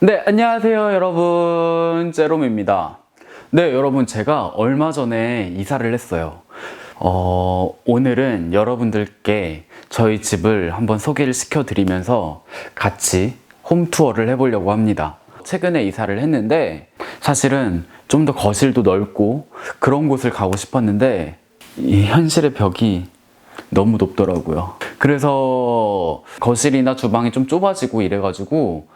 네, 안녕하세요, 여러분. 제롬입니다. 네, 여러분, 제가 얼마 전에 이사를 했어요. 오늘은 여러분들께 저희 집을 한번 소개를 시켜드리면서 같이 홈투어를 해보려고 합니다. 최근에 이사를 했는데, 사실은 좀 더 거실도 넓고 그런 곳을 가고 싶었는데, 이 현실의 벽이 너무 높더라고요. 그래서 거실이나 주방이 좀 좁아지고 이래가지고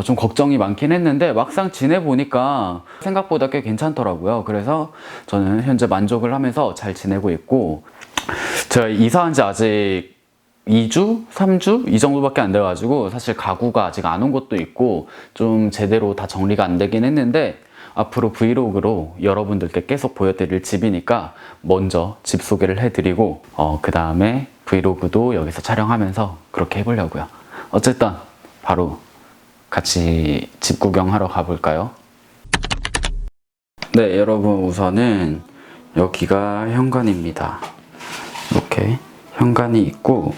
좀 걱정이 많긴 했는데 막상 지내보니까 생각보다 꽤 괜찮더라고요. 그래서 저는 현재 만족을 하면서 잘 지내고 있고, 제가 이사한 지 아직 2주? 3주? 이 정도밖에 안 돼가지고 사실 가구가 아직 안 온 것도 있고 좀 제대로 다 정리가 안 되긴 했는데, 앞으로 브이로그로 여러분들께 계속 보여드릴 집이니까 먼저 집 소개를 해드리고 그 다음에 브이로그도 여기서 촬영하면서 그렇게 해보려고요. 어쨌든 바로 같이 집 구경하러 가볼까요? 네, 여러분, 우선은 여기가 현관입니다. 이렇게 현관이 있고,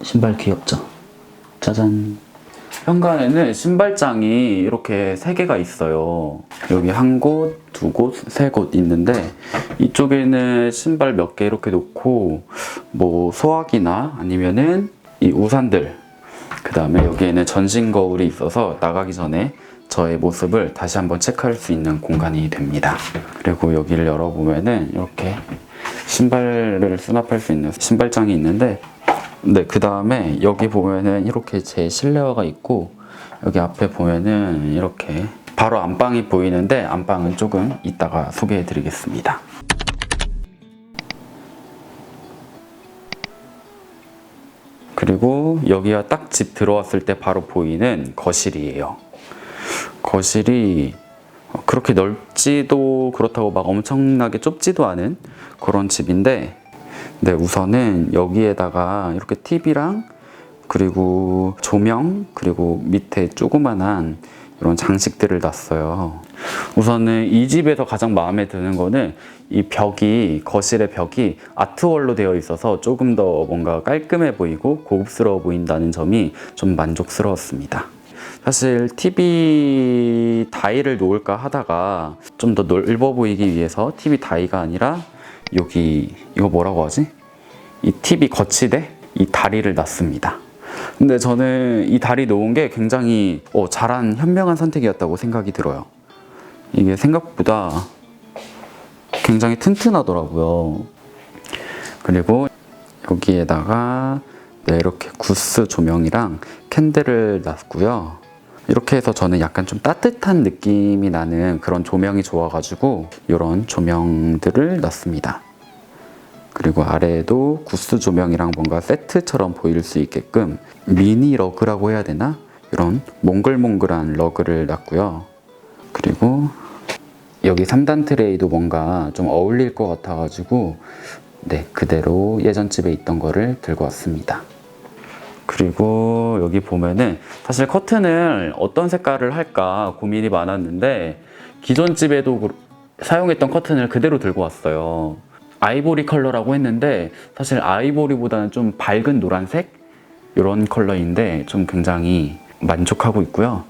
신발 귀엽죠? 짜잔. 현관에는 신발장이 이렇게 3개가 있어요. 여기 한 곳, 2곳, 3곳 있는데, 이쪽에는 신발 몇 개 이렇게 놓고 뭐 소화기나 아니면은 이 우산들, 그 다음에 여기에는 전신 거울이 있어서 나가기 전에 저의 모습을 다시 한번 체크할 수 있는 공간이 됩니다. 그리고 여기를 열어보면은 이렇게 신발을 수납할 수 있는 신발장이 있는데, 네, 그 다음에 여기 보면은 이렇게 제 실내화가 있고, 여기 앞에 보면은 이렇게 바로 안방이 보이는데, 안방은 조금 이따가 소개해 드리겠습니다. 그리고 여기가 딱 집 들어왔을 때 바로 보이는 거실이에요. 거실이 그렇게 넓지도 그렇다고 막 엄청나게 좁지도 않은 그런 집인데, 네, 우선은 여기에다가 이렇게 TV랑 그리고 조명, 그리고 밑에 조그만한 이런 장식들을 놨어요. 우선은 이 집에서 가장 마음에 드는 거는 이 벽이, 거실의 벽이 아트월로 되어 있어서 조금 더 뭔가 깔끔해 보이고 고급스러워 보인다는 점이 좀 만족스러웠습니다. 사실 TV 다이를 놓을까 하다가 좀 더 넓어 보이기 위해서 TV 다이가 아니라 여기 이거 뭐라고 하지? 이 TV 거치대? 이 다리를 놨습니다. 근데 저는 이 다리 놓은 게 굉장히 잘한 현명한 선택이었다고 생각이 들어요. 이게 생각보다 굉장히 튼튼하더라고요. 그리고 여기에다가 네, 이렇게 구스 조명이랑 캔들을 놨고요. 이렇게 해서 저는 약간 좀 따뜻한 느낌이 나는 그런 조명이 좋아가지고 이런 조명들을 놨습니다. 그리고 아래에도 구스 조명이랑 뭔가 세트처럼 보일 수 있게끔 미니 러그라고 해야 되나? 이런 몽글몽글한 러그를 놨고요. 그리고 여기 3단 트레이도 뭔가 좀 어울릴 것 같아가지고 네, 그대로 예전 집에 있던 거를 들고 왔습니다. 그리고 여기 보면은 사실 커튼을 어떤 색깔을 할까 고민이 많았는데, 기존 집에도 사용했던 커튼을 그대로 들고 왔어요. 아이보리 컬러라고 했는데 사실 아이보리보다는 좀 밝은 노란색? 이런 컬러인데 좀 굉장히 만족하고 있고요.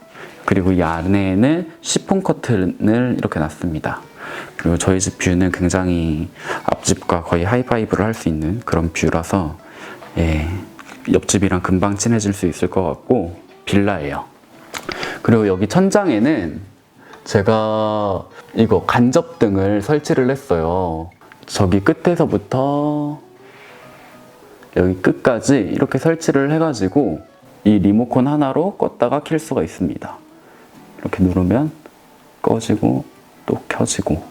그리고 이 안에는 시폰 커튼을 이렇게 놨습니다. 그리고 저희 집 뷰는 굉장히 앞집과 거의 하이파이브를 할 수 있는 그런 뷰라서 옆집이랑 금방 친해질 수 있을 것 같고 빌라예요. 그리고 여기 천장에는 제가 이거 간접등을 설치를 했어요. 저기 끝에서부터 여기 끝까지 이렇게 설치를 해가지고 이 리모컨 하나로 껐다가 켤 수가 있습니다. 이렇게 누르면 꺼지고 또 켜지고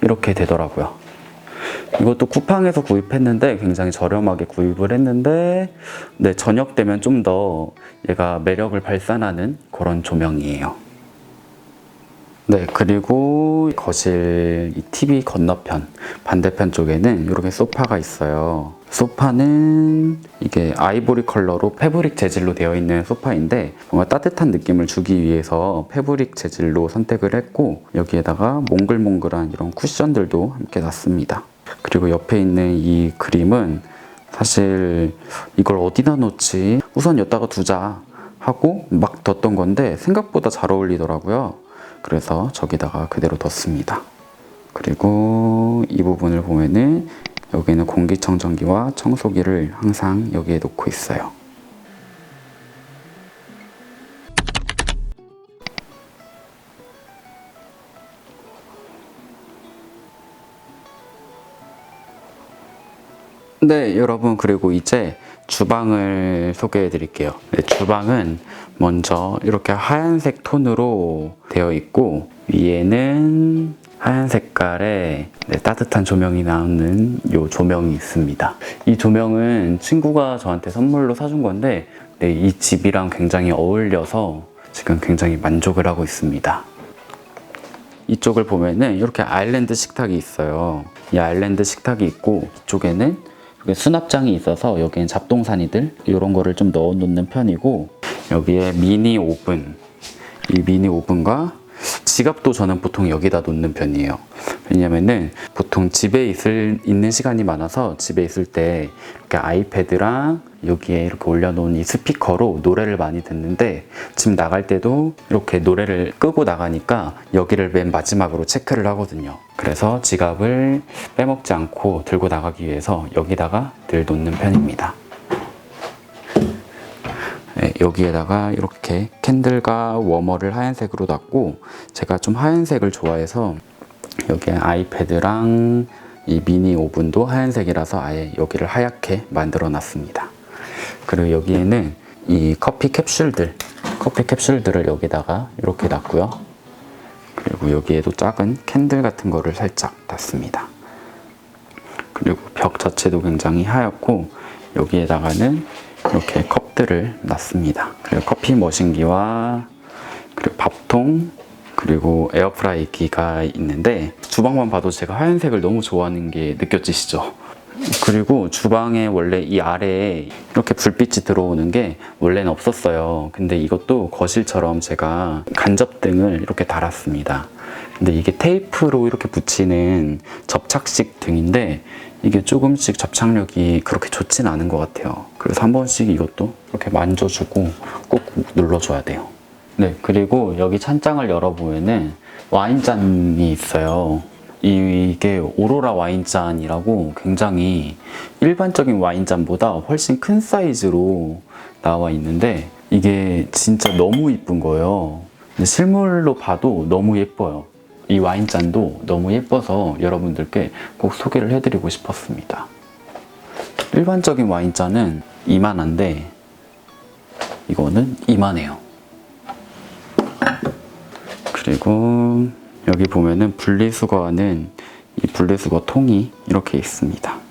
이렇게 되더라고요. 이것도 쿠팡에서 구입했는데 굉장히 저렴하게 구입을 했는데, 네, 저녁 되면 좀 더 얘가 매력을 발산하는 그런 조명이에요. 네, 그리고 거실 이 TV 건너편 반대편 쪽에는 이렇게 소파가 있어요. 소파는 이게 아이보리 컬러로 패브릭 재질로 되어 있는 소파인데, 뭔가 따뜻한 느낌을 주기 위해서 패브릭 재질로 선택을 했고, 여기에다가 몽글몽글한 이런 쿠션들도 함께 놨습니다. 그리고 옆에 있는 이 그림은 사실 이걸 어디다 놓지? 우선 여기다가 두자 하고 막 뒀던 건데 생각보다 잘 어울리더라고요. 그래서 저기다가 그대로 뒀습니다. 그리고 이 부분을 보면은 여기는 공기청정기와 청소기를 항상 여기에 놓고 있어요. 네, 여러분, 그리고 이제 주방을 소개해 드릴게요. 네, 주방은 먼저 이렇게 하얀색 톤으로 되어 있고, 위에는 하얀 색깔의 따뜻한 조명이 나오는 이 조명이 있습니다. 이 조명은 친구가 저한테 선물로 사준 건데, 이 집이랑 굉장히 어울려서 지금 굉장히 만족을 하고 있습니다. 이쪽을 보면은 이렇게 아일랜드 식탁이 있어요. 이 아일랜드 식탁이 있고, 이쪽에는 수납장이 있어서 여기엔 잡동사니들 이런 거를 좀 넣어 놓는 편이고, 여기에 미니 오븐, 이 미니 오븐과 지갑도 저는 보통 여기다 놓는 편이에요. 왜냐면은 보통 집에 있는 시간이 많아서 집에 있을 때 이렇게 아이패드랑 여기에 이렇게 올려놓은 이 스피커로 노래를 많이 듣는데, 집 나갈 때도 이렇게 노래를 끄고 나가니까 여기를 맨 마지막으로 체크를 하거든요. 그래서 지갑을 빼먹지 않고 들고 나가기 위해서 여기다가 늘 놓는 편입니다. 네, 여기에다가 이렇게 캔들과 워머를 하얀색으로 놨고, 제가 좀 하얀색을 좋아해서 여기에 아이패드랑 이 미니 오븐도 하얀색이라서 아예 여기를 하얗게 만들어 놨습니다. 그리고 여기에는 이 커피 캡슐들을 여기다가 이렇게 놨고요. 그리고 여기에도 작은 캔들 같은 거를 살짝 놨습니다. 그리고 벽 자체도 굉장히 하얗고, 여기에다가는 이렇게 컵들을 놨습니다. 그리고 커피 머신기와 그리고 밥통, 그리고 에어프라이기가 있는데, 주방만 봐도 제가 하얀색을 너무 좋아하는 게 느껴지시죠? 그리고 주방에 원래 이 아래에 이렇게 불빛이 들어오는 게 원래는 없었어요. 근데 이것도 거실처럼 제가 간접등을 이렇게 달았습니다. 근데 이게 테이프로 이렇게 붙이는 접착식 등인데, 이게 조금씩 접착력이 그렇게 좋진 않은 것 같아요. 그래서 한 번씩 이것도 이렇게 만져주고 꾹 눌러줘야 돼요. 네, 그리고 여기 찬장을 열어보면은 와인잔이 있어요. 이게 오로라 와인잔이라고 굉장히 일반적인 와인잔보다 훨씬 큰 사이즈로 나와 있는데, 이게 진짜 너무 이쁜 거예요. 근데 실물로 봐도 너무 예뻐요. 이 와인잔도 너무 예뻐서 여러분들께 꼭 소개를 해드리고 싶었습니다. 일반적인 와인잔은 이만한데 이거는 이만해요. 그리고 여기 보면은 분리수거하는 이 분리수거 통이 이렇게 있습니다.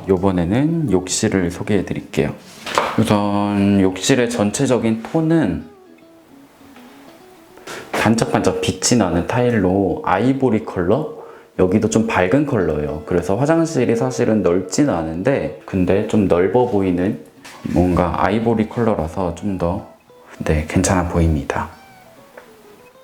이번에는 욕실을 소개해 드릴게요. 우선 욕실의 전체적인 톤은 반짝반짝 빛이 나는 타일로 아이보리 컬러? 여기도 좀 밝은 컬러예요. 그래서 화장실이 사실은 넓지는 않은데, 근데 좀 넓어 보이는 뭔가 아이보리 컬러라서 좀 더 괜찮아 보입니다.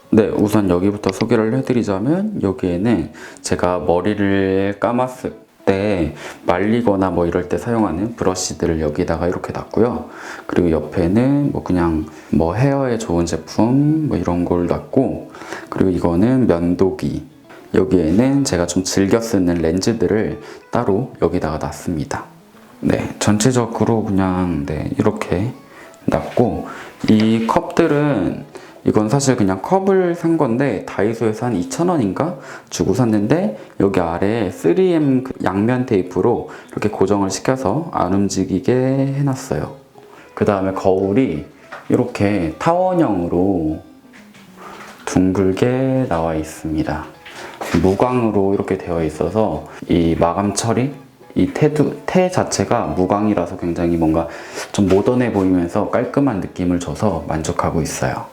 네, 우선 여기부터 소개를 해드리자면, 여기에는 제가 머리를 감았을 때 말리거나 뭐 이럴 때 사용하는 브러쉬들을 여기다가 이렇게 놨고요. 그리고 옆에는 뭐 그냥 뭐 헤어에 좋은 제품 뭐 이런 걸 놨고, 그리고 이거는 면도기, 여기에는 제가 좀 즐겨 쓰는 렌즈들을 따로 여기다가 놨습니다. 네, 전체적으로 그냥 이렇게 놨고, 이 컵들은 이건 사실 그냥 컵을 산 건데 다이소에서 한 2,000원인가 주고 샀는데, 여기 아래에 3M 양면 테이프로 이렇게 고정을 시켜서 안 움직이게 해놨어요. 그 다음에 거울이 이렇게 타원형으로 둥글게 나와 있습니다. 무광으로 이렇게 되어 있어서 이 마감 처리, 이 테 자체가 무광이라서 굉장히 뭔가 좀 모던해 보이면서 깔끔한 느낌을 줘서 만족하고 있어요.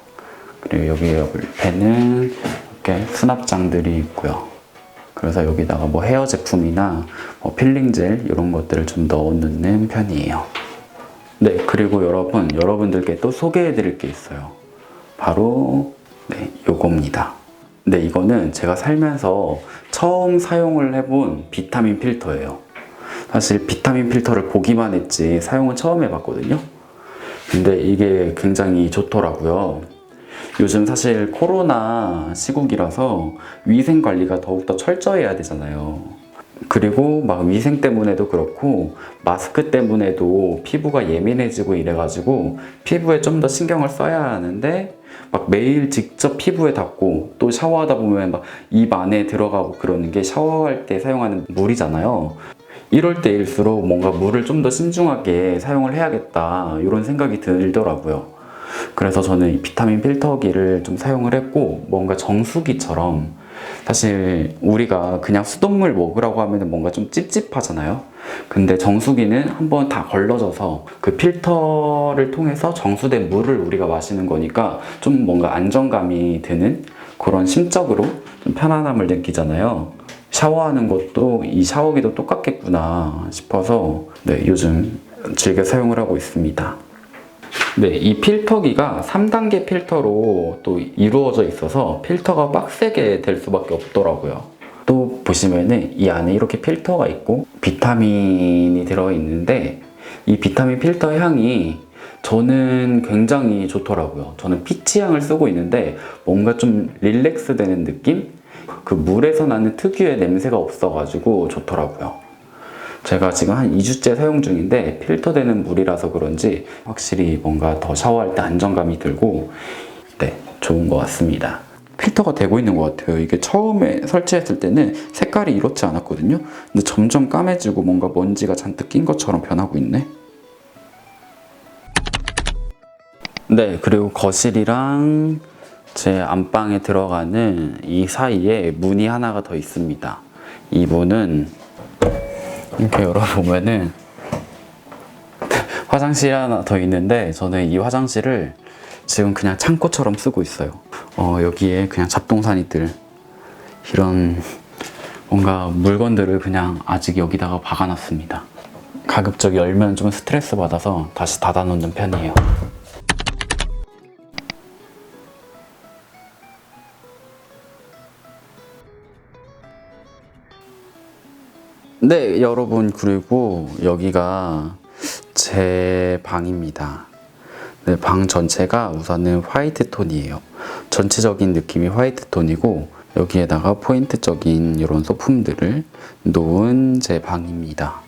그리고 여기 옆에는 이렇게 수납장들이 있고요. 그래서 여기다가 뭐 헤어 제품이나 뭐 필링 젤 이런 것들을 좀 넣어 놓는 편이에요. 네, 그리고 여러분들께 또 소개해 드릴 게 있어요. 바로 요겁니다. 네, 이거는 제가 살면서 처음 사용을 해본 비타민 필터예요. 사실 비타민 필터를 보기만 했지 사용은 처음 해봤거든요. 근데 이게 굉장히 좋더라고요. 요즘 사실 코로나 시국이라서 위생 관리가 더욱더 철저해야 되잖아요. 그리고 막 위생 때문에도 그렇고 마스크 때문에도 피부가 예민해지고 이래가지고 피부에 좀 더 신경을 써야 하는데 막 매일 직접 피부에 닿고 또 샤워하다 보면 막 입 안에 들어가고 그러는 게 샤워할 때 사용하는 물이잖아요. 이럴 때일수록 뭔가 물을 좀 더 신중하게 사용을 해야겠다 이런 생각이 들더라고요. 그래서 저는 이 비타민 필터기를 좀 사용을 했고 뭔가 정수기처럼 사실 우리가 그냥 수돗물 먹으라고 하면 뭔가 좀 찝찝하잖아요. 근데 정수기는 한번 다 걸러져서 그 필터를 통해서 정수된 물을 우리가 마시는 거니까 좀 뭔가 안정감이 드는 그런 심적으로 좀 편안함을 느끼잖아요. 샤워하는 것도 이 샤워기도 똑같겠구나 싶어서 네, 요즘 즐겨 사용을 하고 있습니다. 네, 이 필터기가 3단계 필터로 또 이루어져 있어서 필터가 빡세게 될 수밖에 없더라고요. 또 보시면은 이 안에 이렇게 필터가 있고 비타민이 들어있는데 이 비타민 필터 향이 저는 굉장히 좋더라고요. 저는 피치 향을 쓰고 있는데 뭔가 좀 릴렉스 되는 느낌? 그 물에서 나는 특유의 냄새가 없어가지고 좋더라고요. 제가 지금 한 2주째 사용 중인데 필터되는 물이라서 그런지 확실히 뭔가 더 샤워할 때 안정감이 들고 네, 좋은 것 같습니다. 필터가 되고 있는 것 같아요. 이게 처음에 설치했을 때는 색깔이 이렇지 않았거든요. 근데 점점 까매지고 뭔가 먼지가 잔뜩 낀 것처럼 변하고 있네. 네, 그리고 거실이랑 제 안방에 들어가는 이 사이에 문이 하나가 더 있습니다. 이 문은 이렇게 열어보면은 화장실이 하나 더 있는데 저는 이 화장실을 지금 그냥 창고처럼 쓰고 있어요. 여기에 그냥 잡동사니들 이런 뭔가 물건들을 그냥 아직 여기다가 박아놨습니다. 가급적 열면 좀 스트레스 받아서 다시 닫아놓는 편이에요. 네, 여러분, 그리고 여기가 제 방입니다. 네, 방 전체가 우선은 화이트 톤이에요. 전체적인 느낌이 화이트 톤이고 여기에다가 포인트적인 이런 소품들을 놓은 제 방입니다.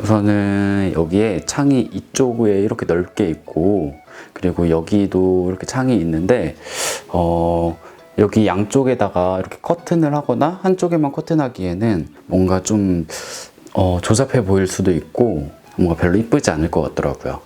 우선은 여기에 창이 이쪽에 이렇게 넓게 있고 그리고 여기도 이렇게 창이 있는데 여기 양쪽에다가 이렇게 커튼을 하거나 한쪽에만 커튼하기에는 뭔가 좀 조잡해 보일 수도 있고 뭔가 별로 이쁘지 않을 것 같더라고요.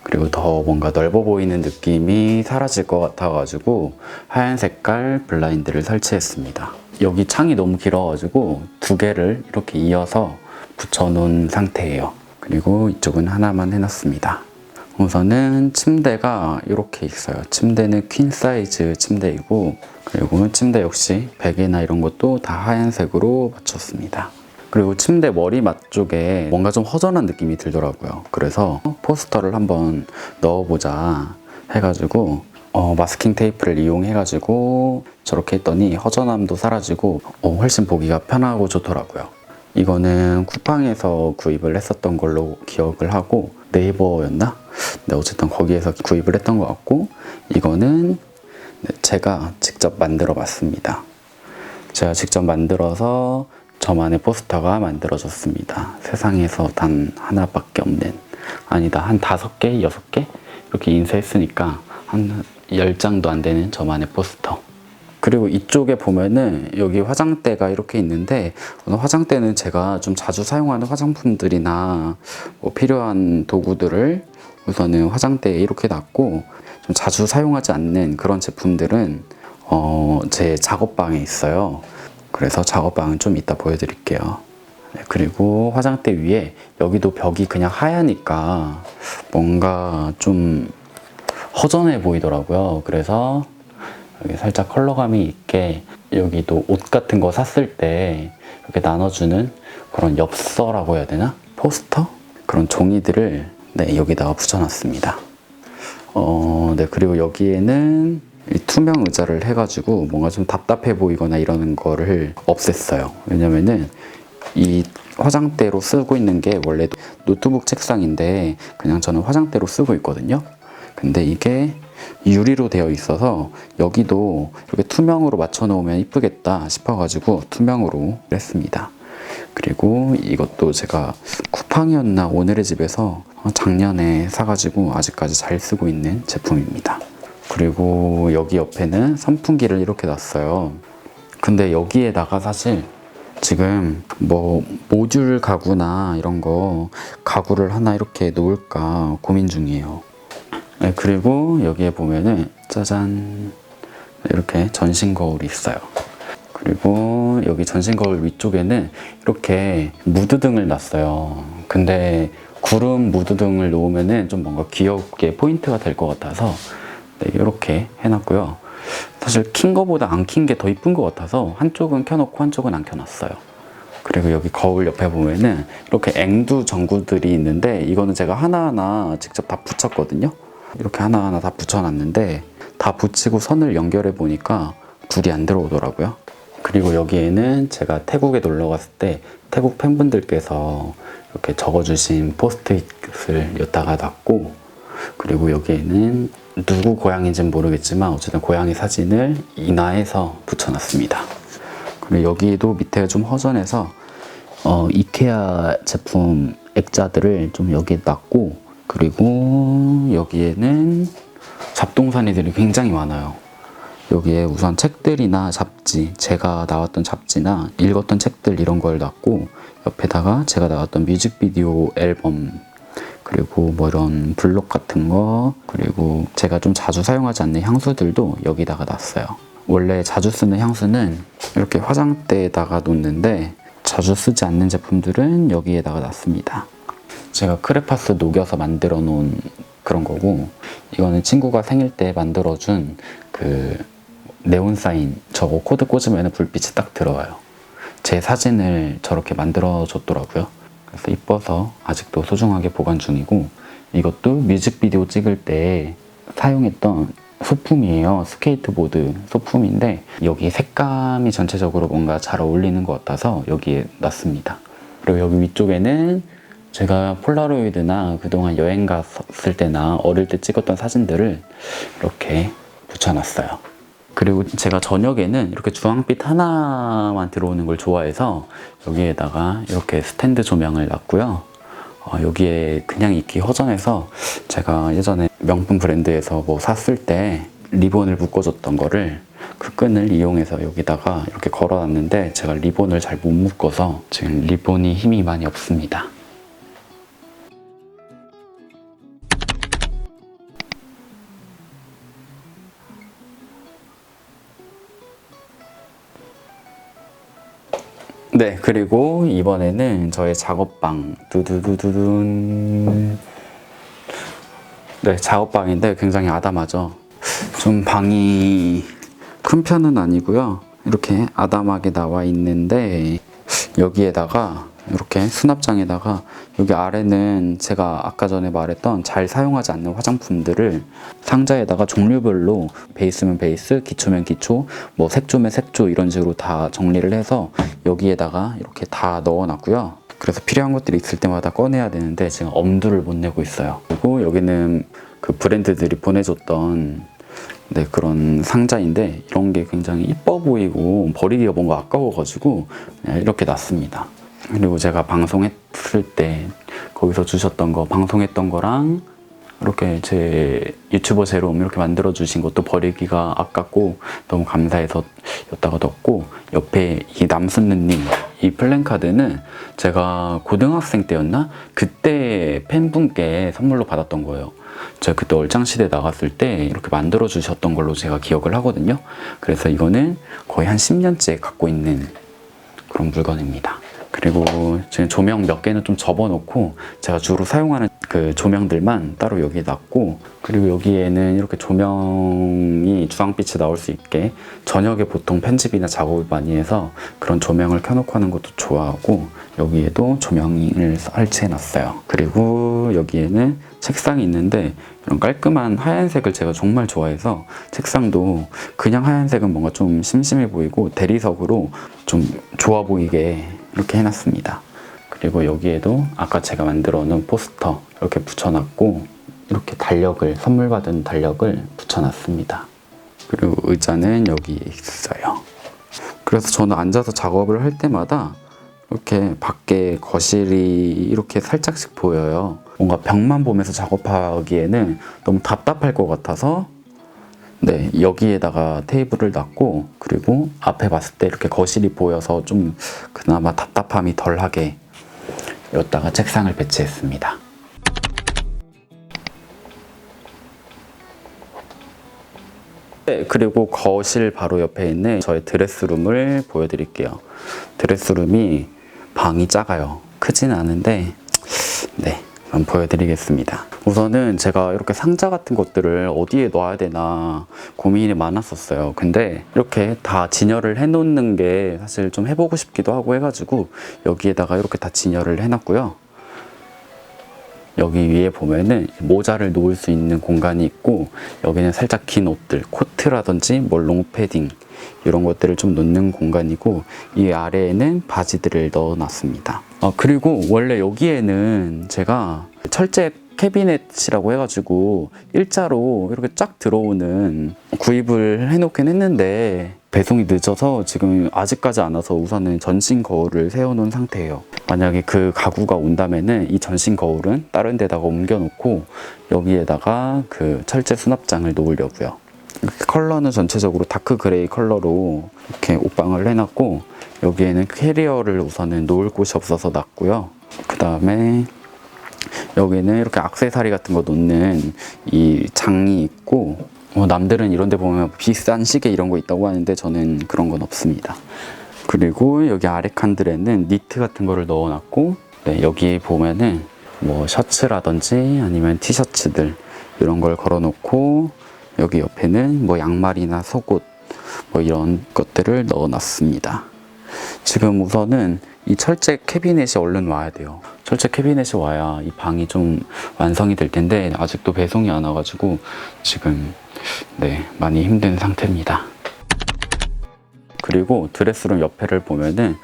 그리고 더 뭔가 넓어 보이는 느낌이 사라질 것 같아가지고 하얀 색깔 블라인드를 설치했습니다. 여기 창이 너무 길어가지고 두 개를 이렇게 이어서 붙여놓은 상태예요. 그리고 이쪽은 하나만 해놨습니다. 우선은 침대가 이렇게 있어요. 침대는 퀸 사이즈 침대이고 그리고 침대 역시 베개나 이런 것도 다 하얀색으로 맞췄습니다. 그리고 침대 머리맡 쪽에 뭔가 좀 허전한 느낌이 들더라고요. 그래서 포스터를 한번 넣어보자 해가지고 마스킹 테이프를 이용해가지고 저렇게 했더니 허전함도 사라지고 훨씬 보기가 편하고 좋더라고요. 이거는 쿠팡에서 구입을 했었던 걸로 기억을 하고 네이버였나? 네, 어쨌든 거기에서 구입을 했던 것 같고 이거는 제가 직접 만들어 봤습니다. 제가 직접 만들어서 저만의 포스터가 만들어졌습니다. 세상에서 단 하나밖에 없는, 아니다, 한 5개, 6개? 이렇게 인쇄했으니까 한 10장도 안 되는 저만의 포스터. 그리고 이쪽에 보면은 여기 화장대가 이렇게 있는데 화장대는 제가 좀 자주 사용하는 화장품들이나 뭐 필요한 도구들을 우선은 화장대에 이렇게 놨고 좀 자주 사용하지 않는 그런 제품들은 제 작업방에 있어요. 그래서 작업방은 좀 이따 보여드릴게요. 네, 그리고 화장대 위에 여기도 벽이 그냥 하얘니까 뭔가 좀 허전해 보이더라고요. 그래서 여기 살짝 컬러감이 있게 여기도 옷 같은 거 샀을 때 이렇게 나눠주는 그런 엽서라고 해야 되나? 포스터? 그런 종이들을 네, 여기다가 붙여놨습니다. 네, 그리고 여기에는 이 투명 의자를 해가지고 뭔가 좀 답답해 보이거나 이러는 거를 없앴어요. 왜냐면은 이 화장대로 쓰고 있는 게 원래 노트북 책상인데 그냥 저는 화장대로 쓰고 있거든요. 근데 이게 유리로 되어 있어서 여기도 이렇게 투명으로 맞춰 놓으면 이쁘겠다 싶어가지고 투명으로 했습니다. 그리고 이것도 제가 쿠팡이었나 오늘의 집에서 작년에 사가지고 아직까지 잘 쓰고 있는 제품입니다. 그리고 여기 옆에는 선풍기를 이렇게 놨어요. 근데 여기에다가 사실 지금 뭐 모듈 가구나 이런 거 가구를 하나 이렇게 놓을까 고민 중이에요. 네, 그리고 여기에 보면은 짜잔 이렇게 전신 거울이 있어요. 그리고 여기 전신 거울 위쪽에는 이렇게 무드등을 놨어요. 근데 구름 무드등을 놓으면은 좀 뭔가 귀엽게 포인트가 될 것 같아서 네, 이렇게 해놨고요. 사실 킨 거보다 안 킨 게 더 이쁜 것 같아서 한쪽은 켜놓고 한쪽은 안 켜놨어요. 그리고 여기 거울 옆에 보면은 이렇게 앵두 전구들이 있는데 이거는 제가 하나하나 직접 다 붙였거든요. 이렇게 하나하나 다 붙여놨는데 다 붙이고 선을 연결해 보니까 불이 안 들어오더라고요. 그리고 여기에는 제가 태국에 놀러 갔을 때 태국 팬분들께서 이렇게 적어주신 포스트잇을 여기다가 놨고, 그리고 여기에는 누구 고양이인지는 모르겠지만 어쨌든 고양이 사진을 인화해서 붙여놨습니다. 그리고 여기도 밑에가 좀 허전해서 이케아 제품 액자들을 좀 여기에 놨고, 그리고 여기에는 잡동사니들이 굉장히 많아요. 여기에 우선 책들이나 잡지, 제가 나왔던 잡지나 읽었던 책들 이런 걸 놨고, 옆에다가 제가 나왔던 뮤직비디오 앨범, 그리고 뭐 이런 블록 같은 거, 그리고 제가 좀 자주 사용하지 않는 향수들도 여기다가 놨어요. 원래 자주 쓰는 향수는 이렇게 화장대에다가 놓는데 자주 쓰지 않는 제품들은 여기에다가 놨습니다. 제가 크레파스 녹여서 만들어 놓은 그런 거고, 이거는 친구가 생일 때 만들어준 그 네온 사인, 저거 코드 꽂으면 불빛이 딱 들어와요. 제 사진을 저렇게 만들어 줬더라고요. 그래서 이뻐서 아직도 소중하게 보관 중이고, 이것도 뮤직비디오 찍을 때 사용했던 소품이에요. 스케이트보드 소품인데 여기 색감이 전체적으로 뭔가 잘 어울리는 것 같아서 여기에 놨습니다. 그리고 여기 위쪽에는 제가 폴라로이드나 그동안 여행 갔을 때나 어릴 때 찍었던 사진들을 이렇게 붙여놨어요. 그리고 제가 저녁에는 이렇게 주황빛 하나만 들어오는 걸 좋아해서 여기에다가 이렇게 스탠드 조명을 놨고요. 여기에 그냥 있기 허전해서 제가 예전에 명품 브랜드에서 뭐 샀을 때 리본을 묶어줬던 거를 그 끈을 이용해서 여기다가 이렇게 걸어놨는데 제가 리본을 잘 못 묶어서 지금 리본이 힘이 많이 없습니다. 네, 그리고 이번에는 저의 작업방 두두두두둔. 네, 작업방인데 굉장히 아담하죠. 좀 방이 큰 편은 아니고요. 이렇게 아담하게 나와 있는데 여기에다가 이렇게 수납장에다가 여기 아래는 제가 아까 전에 말했던 잘 사용하지 않는 화장품들을 상자에다가 종류별로 베이스면 베이스, 기초면 기초, 뭐 색조면 색조 이런 식으로 다 정리를 해서 여기에다가 이렇게 다 넣어놨고요. 그래서 필요한 것들이 있을 때마다 꺼내야 되는데 지금 엄두를 못 내고 있어요. 그리고 여기는 그 브랜드들이 보내줬던 네, 그런 상자인데 이런 게 굉장히 이뻐 보이고 버리기가 뭔가 아까워가지고 이렇게 놨습니다. 그리고 제가 방송했을 때 거기서 주셨던 거, 방송했던 거랑 이렇게 제 유튜버 제롬 이렇게 만들어 주신 것도 버리기가 아깝고 너무 감사해서 여기다가 넣었고, 옆에 이 남순느님 이 플랜카드는 제가 고등학생 때였나? 그때 팬분께 선물로 받았던 거예요. 제가 그때 얼짱시대 나갔을 때 이렇게 만들어 주셨던 걸로 제가 기억을 하거든요. 그래서 이거는 거의 한 10년째 갖고 있는 그런 물건입니다. 그리고 지금 조명 몇 개는 좀 접어놓고 제가 주로 사용하는 그 조명들만 따로 여기에 놨고, 그리고 여기에는 이렇게 조명이 주황빛이 나올 수 있게 저녁에 보통 편집이나 작업을 많이 해서 그런 조명을 켜놓고 하는 것도 좋아하고, 여기에도 조명을 설치해 놨어요. 그리고 여기에는 책상이 있는데 이런 깔끔한 하얀색을 제가 정말 좋아해서 책상도 그냥 하얀색은 뭔가 좀 심심해 보이고 대리석으로 좀 좋아 보이게 이렇게 해놨습니다. 그리고 여기에도 아까 제가 만들어 놓은 포스터 이렇게 붙여놨고, 이렇게 달력을, 선물 받은 달력을 붙여놨습니다. 그리고 의자는 여기에 있어요. 그래서 저는 앉아서 작업을 할 때마다 이렇게 밖에 거실이 이렇게 살짝씩 보여요. 뭔가 벽만 보면서 작업하기에는 너무 답답할 것 같아서 네, 여기에다가 테이블을 놨고, 그리고 앞에 봤을 때 이렇게 거실이 보여서 좀 그나마 답답함이 덜하게 여기다가 책상을 배치했습니다. 네, 그리고 거실 바로 옆에 있는 저의 드레스룸을 보여드릴게요. 드레스룸이 방이 작아요. 크진 않은데 네, 한번 보여드리겠습니다. 우선은 제가 이렇게 상자 같은 것들을 어디에 놔야 되나 고민이 많았었어요. 근데 이렇게 다 진열을 해놓는 게 사실 좀 해보고 싶기도 하고 해가지고 여기에다가 이렇게 다 진열을 해놨고요. 여기 위에 보면은 모자를 놓을 수 있는 공간이 있고, 여기는 살짝 긴 옷들, 코트라든지 뭐 롱패딩 이런 것들을 좀 놓는 공간이고, 이 아래에는 바지들을 넣어놨습니다. 그리고 원래 여기에는 제가 철제 캐비넷이라고 해가지고 일자로 이렇게 쫙 들어오는 구입을 해놓긴 했는데 배송이 늦어서 지금 아직까지 안 와서 우선은 전신 거울을 세워놓은 상태예요. 만약에 그 가구가 온다면은 이 전신 거울은 다른 데다가 옮겨놓고 여기에다가 그 철제 수납장을 놓으려고요. 컬러는 전체적으로 다크 그레이 컬러로 이렇게 옷방을 해놨고, 여기에는 캐리어를 우선은 놓을 곳이 없어서 놨고요. 그 다음에 여기는 이렇게 액세서리 같은 거 놓는 이 장이 있고, 남들은 이런 데 보면 비싼 시계 이런 거 있다고 하는데 저는 그런 건 없습니다. 그리고 여기 아래 칸들에는 니트 같은 거를 넣어놨고, 네, 여기 보면은 뭐 셔츠라든지 아니면 티셔츠들 이런 걸 걸어놓고, 여기 옆에는 뭐 양말이나 속옷 뭐 이런 것들을 넣어놨습니다. 지금 우선은 이 철제 캐비넷이 얼른 와야 돼요. 철제 캐비넷이 와야 이 방이 좀 완성이 될 텐데 아직도 배송이 안 와가지고 지금 네, 많이 힘든 상태입니다. 그리고 드레스룸 옆에를 보면은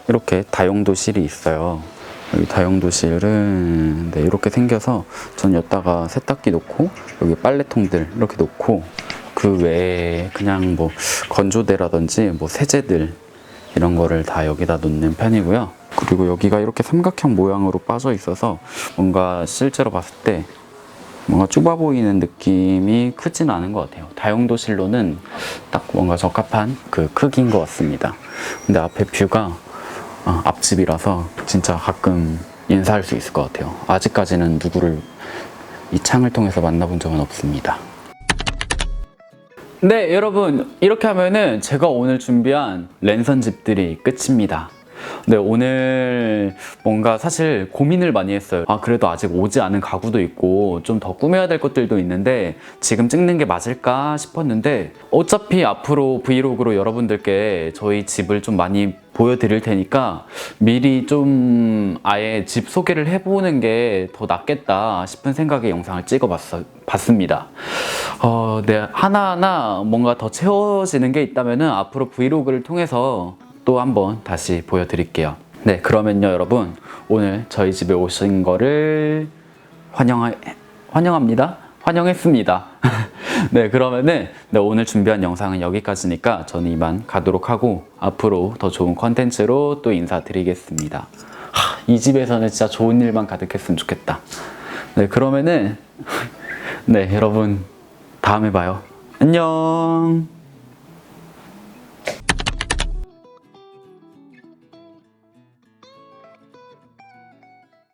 이렇게 다용도실이 있어요. 여기 다용도실은 네, 이렇게 생겨서 전 여기다가 세탁기 놓고 여기 빨래통들 이렇게 놓고, 그 외에 그냥 뭐 건조대라든지 뭐 세제들 이런 거를 다 여기다 놓는 편이고요. 그리고 여기가 이렇게 삼각형 모양으로 빠져 있어서 뭔가 실제로 봤을 때 뭔가 좁아 보이는 느낌이 크진 않은 것 같아요. 다용도실로는 딱 뭔가 적합한 그 크기인 것 같습니다. 근데 앞에 뷰가 앞집이라서 진짜 가끔 인사할 수 있을 것 같아요. 아직까지는 누구를 이 창을 통해서 만나본 적은 없습니다. 네, 여러분, 이렇게 하면은 제가 오늘 준비한 랜선 집들이 끝입니다. 네, 오늘 뭔가 사실 고민을 많이 했어요. 그래도 아직 오지 않은 가구도 있고 좀 더 꾸며야 될 것들도 있는데 지금 찍는 게 맞을까 싶었는데, 어차피 앞으로 브이로그로 여러분들께 저희 집을 좀 많이 보여드릴 테니까 미리 좀 아예 집 소개를 해보는 게 더 낫겠다 싶은 생각에 영상을 봤습니다. 네, 하나하나 뭔가 더 채워지는 게 있다면은 앞으로 브이로그를 통해서 또 한번 다시 보여드릴게요. 네, 그러면요 여러분, 오늘 저희 집에 오신 거를 환영했습니다. 네, 그러면은 네, 오늘 준비한 영상은 여기까지니까 저는 이만 가도록 하고 앞으로 더 좋은 컨텐츠로 또 인사드리겠습니다. 이 집에서는 진짜 좋은 일만 가득했으면 좋겠다. 네, 그러면은 네, 여러분 다음에 봐요. 안녕.